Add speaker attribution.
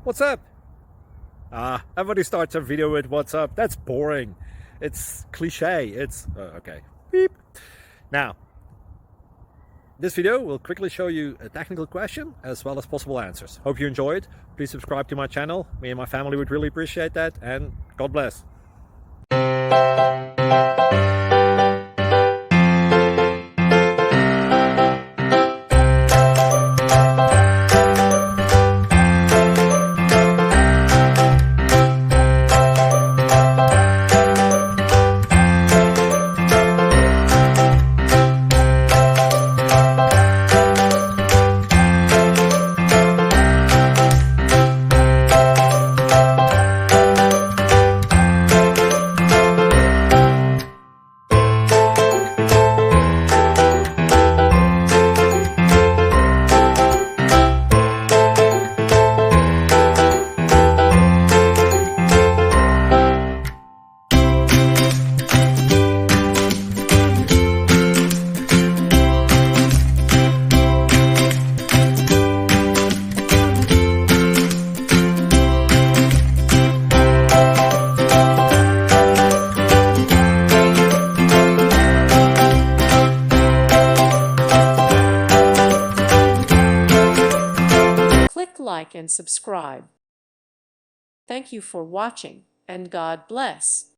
Speaker 1: What's up? Everybody starts a video with what's up. That's boring. It's cliche. It's okay. Beep. Now, this video will quickly show you a technical question as well as possible answers. Hope you enjoyed. Please subscribe to my channel. Me and my family would really appreciate that, and God bless.
Speaker 2: Like and subscribe. Thank you for watching, and God bless.